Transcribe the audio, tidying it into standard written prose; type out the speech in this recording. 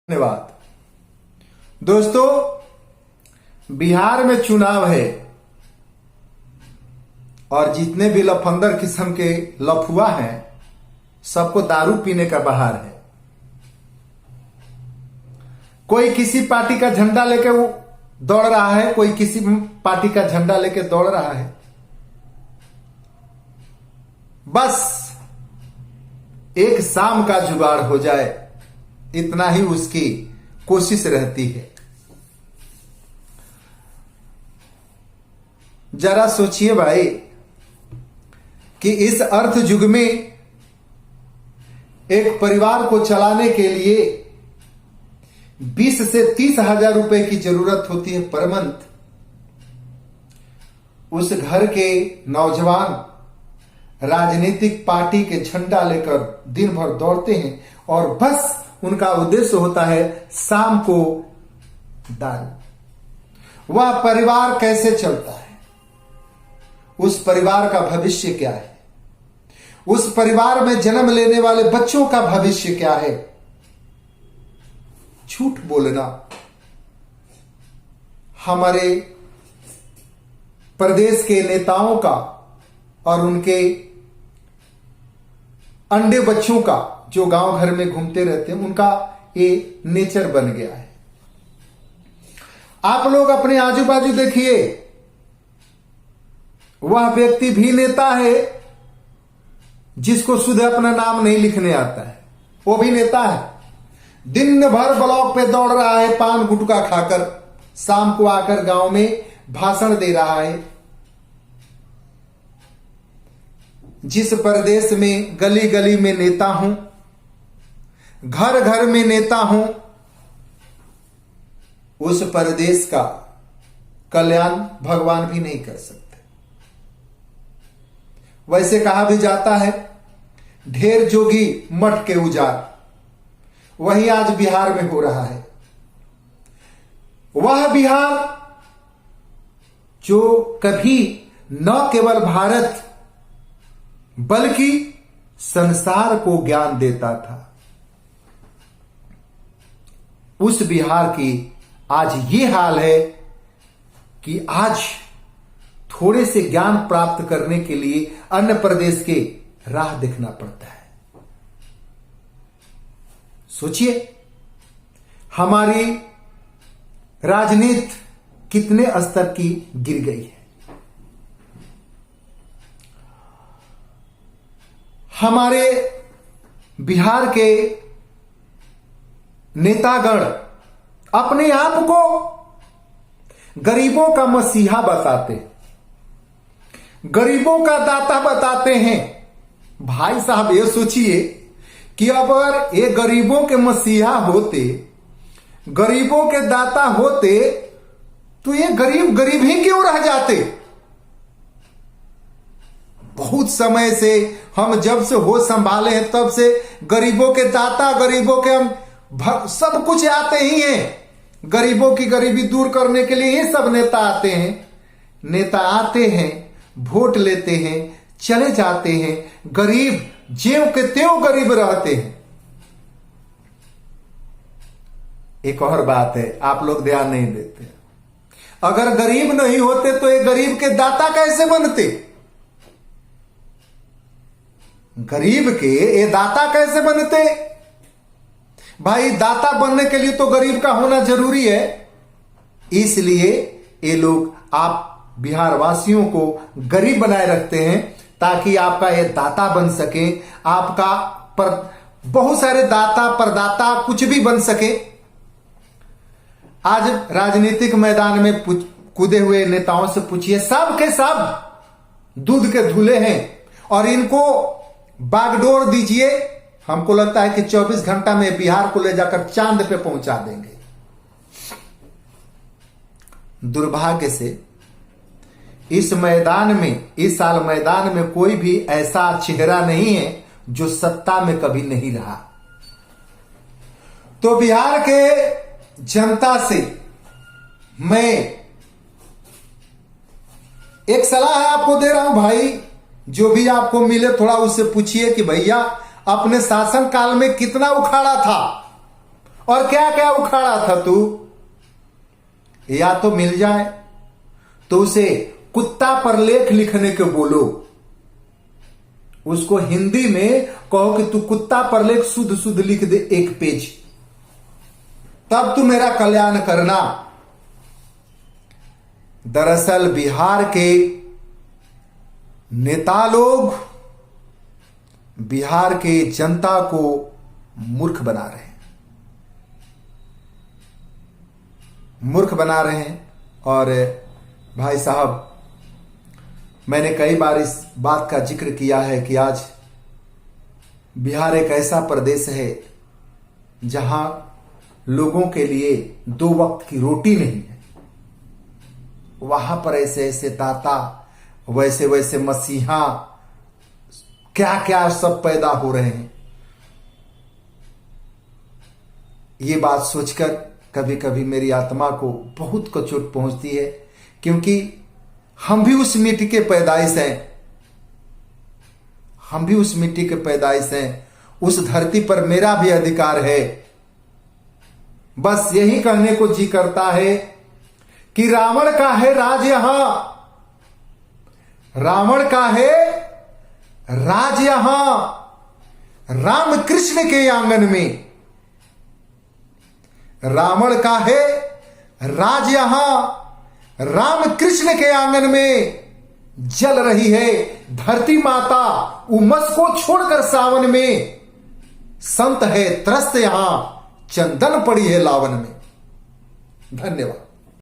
धन्यवाद। दोस्तों, बिहार में चुनाव है और जितने भी लफंदर किस्म के लफुआ हैं सबको दारू पीने का बहार है। कोई किसी पार्टी का झंडा लेके वो दौड़ रहा है, कोई किसी पार्टी का झंडा लेके दौड़ रहा है। बस एक शाम का जुगाड़ हो जाए, इतना ही उसकी कोशिश रहती है। जरा सोचिए भाई कि इस अर्थ युग में एक परिवार को चलाने के लिए 20 से 30 हजार रुपए की जरूरत होती है पर मंथ। उस घर के नौजवान राजनीतिक पार्टी के झंडा लेकर दिन भर दौड़ते हैं और बस उनका उद्देश्य होता है शाम को दारू। वह परिवार कैसे चलता है, उस परिवार का भविष्य क्या है, उस परिवार में जन्म लेने वाले बच्चों का भविष्य क्या है। झूठ बोलना हमारे प्रदेश के नेताओं का और उनके अंडे बच्चों का जो गांव घर में घूमते रहते हैं, उनका ये नेचर बन गया है। आप लोग अपने आजू बाजू देखिए, वह व्यक्ति भी नेता है जिसको शुद्ध अपना नाम नहीं लिखने आता है, वो भी नेता है। दिन भर ब्लॉक पे दौड़ रहा है पान गुटखा खाकर, शाम को आकर गांव में भाषण दे रहा है। जिस प्रदेश में गली गली में नेता हूं, घर घर में नेता हूं, उस प्रदेश का कल्याण भगवान भी नहीं कर सकते। वैसे कहा भी जाता है, ढेर जोगी मठ के उजाड़, वही आज बिहार में हो रहा है। वह बिहार जो कभी न केवल भारत बल्कि संसार को ज्ञान देता था, उस बिहार की आज ये हाल है कि आज थोड़े से ज्ञान प्राप्त करने के लिए अन्य प्रदेश के राह देखना पड़ता है। सोचिए, हमारी राजनीति कितने स्तर की गिर गई है। हमारे बिहार के नेतागण अपने आप को गरीबों का मसीहा बताते, गरीबों का दाता बताते हैं। भाई साहब, ये सोचिए कि अगर ये गरीबों के मसीहा होते, गरीबों के दाता होते, तो ये गरीब गरीब ही क्यों रह जाते। बहुत समय से हम जब से होश संभाले हैं तब से गरीबों के दाता, गरीबों के हम सब कुछ आते ही हैं। गरीबों की गरीबी दूर करने के लिए ये सब नेता आते हैं। नेता आते हैं, वोट लेते हैं, चले जाते हैं, गरीब ज्यों के त्यों गरीब रहते हैं। एक और बात है, आप लोग ध्यान नहीं देते, अगर गरीब नहीं होते तो ये गरीब के दाता कैसे बनते। गरीब के ये दाता कैसे बनते। भाई, दाता बनने के लिए तो गरीब का होना जरूरी है। इसलिए ये लोग आप बिहार वासियों को गरीब बनाए रखते हैं ताकि आपका ये दाता बन सके, आपका बहुत सारे दाता परदाता कुछ भी बन सके। आज राजनीतिक मैदान में कूदे हुए नेताओं से पूछिए, सब के सब दूध के धुले हैं और इनको बागडोर दीजिए, हमको लगता है कि 24 घंटा में बिहार को ले जाकर चांद पे पहुंचा देंगे। दुर्भाग्य से इस मैदान में, इस साल मैदान में कोई भी ऐसा चेहरा नहीं है जो सत्ता में कभी नहीं रहा। तो बिहार के जनता से मैं एक सलाह आपको दे रहा हूं भाई, जो भी आपको मिले थोड़ा उससे पूछिए कि भैया अपने शासन काल में कितना उखाड़ा था और क्या क्या उखाड़ा था तू। या तो मिल जाए तो उसे कुत्ता पर लेख लिखने के बोलो, उसको हिंदी में कहो कि तू कुत्ता पर लेख शुद्ध शुद्ध लिख दे 1 पेज, तब तू मेरा कल्याण करना। दरअसल बिहार के नेता लोग बिहार के जनता को मूर्ख बना रहे हैं, मूर्ख बना रहे हैं। और भाई साहब, मैंने कई बार इस बात का जिक्र किया है कि आज बिहार एक ऐसा प्रदेश है जहां लोगों के लिए 2 वक्त की रोटी नहीं है। वहां पर ऐसे ऐसे दाता, वैसे वैसे मसीहा, क्या क्या सब पैदा हो रहे हैं। ये बात सोचकर कभी कभी मेरी आत्मा को बहुत को चोट पहुंचती है, क्योंकि हम भी उस मिट्टी के पैदाइश हैं, हम भी उस मिट्टी के पैदाइश हैं। उस धरती पर मेरा भी अधिकार है। बस यही कहने को जी करता है कि रावण का है राज यहां, रावण का है राज यहां, राम कृष्ण के आंगन में। रावण का है राज यहां, राम कृष्ण के आंगन में। जल रही है धरती माता उमस को छोड़कर सावन में। संत है त्रस्त यहां, चंदन पड़ी है लावन में। धन्यवाद।